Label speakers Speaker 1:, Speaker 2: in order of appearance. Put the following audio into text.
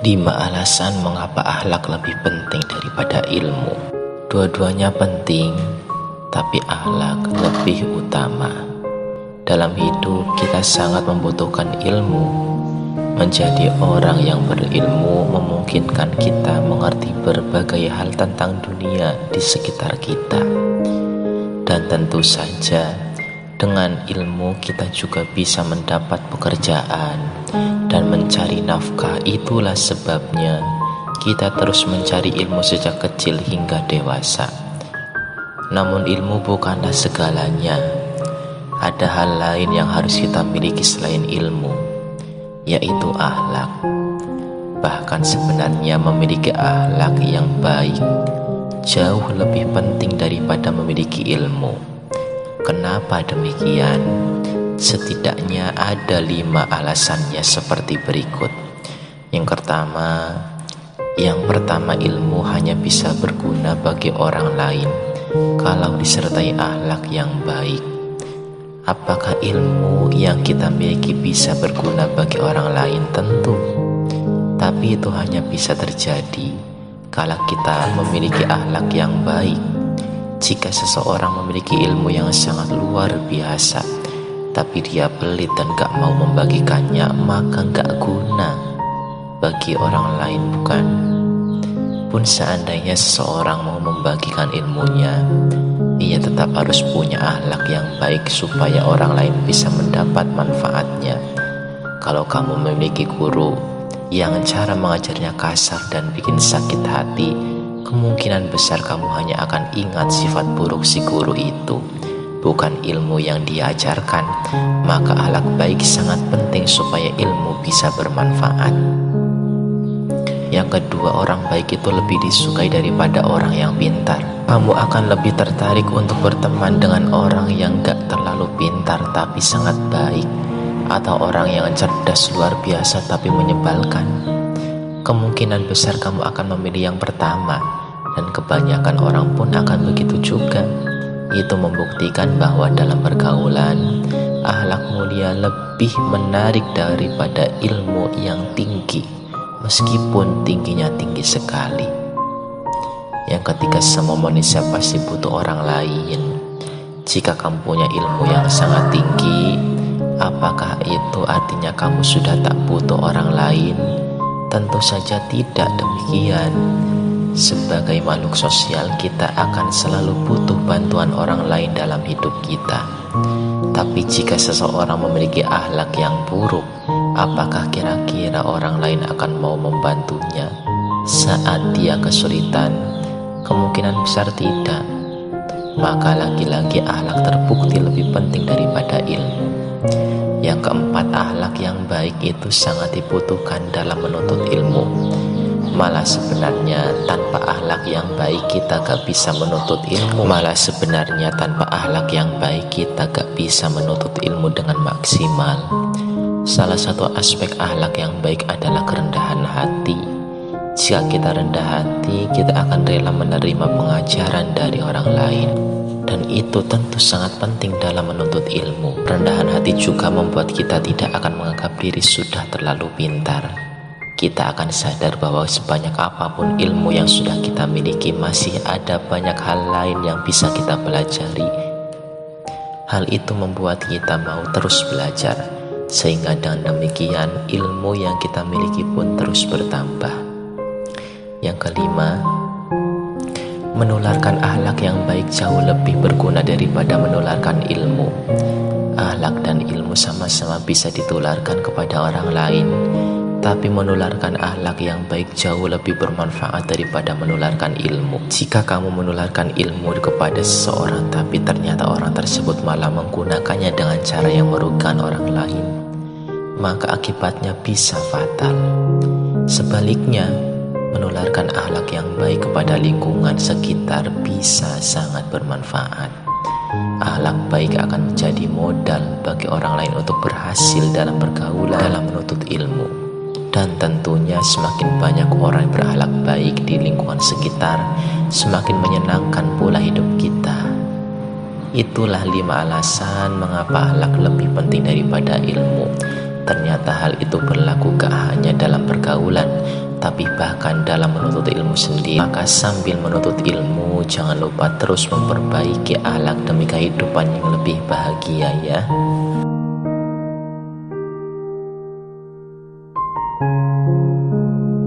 Speaker 1: 5 alasan mengapa akhlak lebih penting daripada ilmu. Dua-duanya penting, tapi akhlak lebih utama. Dalam hidup kita sangat membutuhkan ilmu. Menjadi orang yang berilmu memungkinkan kita mengerti berbagai hal tentang dunia di sekitar kita. Dan tentu saja dengan ilmu kita juga bisa mendapat pekerjaan dan mencari nafkah. Itulah sebabnya kita terus mencari ilmu sejak kecil hingga dewasa. Namun ilmu bukanlah segalanya. Ada hal lain yang harus kita miliki selain ilmu, yaitu akhlak. Bahkan sebenarnya memiliki akhlak yang baik jauh lebih penting daripada memiliki ilmu. Kenapa demikian? Setidaknya ada 5 alasannya seperti berikut. Yang pertama, ilmu hanya bisa berguna bagi orang lain kalau disertai akhlak yang baik. Apakah ilmu yang kita miliki bisa berguna bagi orang lain? Tentu. Tapi itu hanya bisa terjadi kalau kita memiliki akhlak yang baik. Jika seseorang memiliki ilmu yang sangat luar biasa, tapi dia pelit dan gak mau membagikannya, maka gak guna bagi orang lain, bukan? Pun seandainya seseorang mau membagikan ilmunya, ia tetap harus punya akhlak yang baik supaya orang lain bisa mendapat manfaatnya. Kalau kamu memiliki guru yang cara mengajarnya kasar dan bikin sakit hati, kemungkinan besar kamu hanya akan ingat sifat buruk si guru itu, bukan ilmu yang diajarkan. Maka akhlak baik sangat penting supaya ilmu bisa bermanfaat. Yang kedua, orang baik itu lebih disukai daripada orang yang pintar. Kamu akan lebih tertarik untuk berteman dengan orang yang gak terlalu pintar tapi sangat baik, atau orang yang cerdas luar biasa tapi menyebalkan. Kemungkinan besar kamu akan memilih yang pertama, dan kebanyakan orang pun akan begitu juga. Itu membuktikan bahwa dalam pergaulan, akhlak mulia lebih menarik daripada ilmu yang tinggi, meskipun tingginya tinggi sekali. Yang ketiga, semua manusia pasti butuh orang lain. Jika kamu punya ilmu yang sangat tinggi, apakah itu artinya kamu sudah tak butuh orang lain? Tentu saja tidak demikian. Sebagai makhluk sosial, kita akan selalu butuh bantuan orang lain dalam hidup kita. Tapi jika seseorang memiliki akhlak yang buruk, apakah kira-kira orang lain akan mau membantunya saat dia kesulitan? Kemungkinan besar tidak. Maka lagi-lagi akhlak terbukti lebih penting daripada ilmu. Yang keempat, akhlak yang baik itu sangat dibutuhkan dalam menuntut ilmu. Malah sebenarnya tanpa akhlak yang baik kita gak bisa menuntut ilmu. Dengan maksimal. Salah satu aspek akhlak yang baik adalah kerendahan hati. Jika kita rendah hati, kita akan rela menerima pengajaran dari orang lain. Dan itu tentu sangat penting dalam menuntut ilmu. Kerendahan hati juga membuat kita tidak akan menganggap diri sudah terlalu pintar. Kita akan sadar bahwa sebanyak apapun ilmu yang sudah kita miliki, masih ada banyak hal lain yang bisa kita pelajari. Hal itu membuat kita mau terus belajar, sehingga dengan demikian ilmu yang kita miliki pun terus bertambah. Yang kelima, menularkan akhlak yang baik jauh lebih berguna daripada menularkan ilmu. Akhlak dan ilmu sama-sama bisa ditularkan kepada orang lain, tapi menularkan akhlak yang baik jauh lebih bermanfaat daripada menularkan ilmu. Jika kamu menularkan ilmu kepada seseorang, tapi ternyata orang tersebut malah menggunakannya dengan cara yang merugikan orang lain, maka akibatnya bisa fatal. Sebaliknya, menularkan akhlak yang baik kepada lingkungan sekitar bisa sangat bermanfaat. Akhlak baik akan menjadi modal bagi orang lain untuk berhasil dalam pergaulan, dalam menuntut ilmu. Dan tentunya semakin banyak orang berakhlak baik di lingkungan sekitar, semakin menyenangkan pula hidup kita. Itulah 5 alasan mengapa akhlak lebih penting daripada ilmu. Ternyata hal itu berlaku gak hanya dalam pergaulan, tapi bahkan dalam menuntut ilmu sendiri. Maka sambil menuntut ilmu, jangan lupa terus memperbaiki akhlak demi kehidupan yang lebih bahagia ya.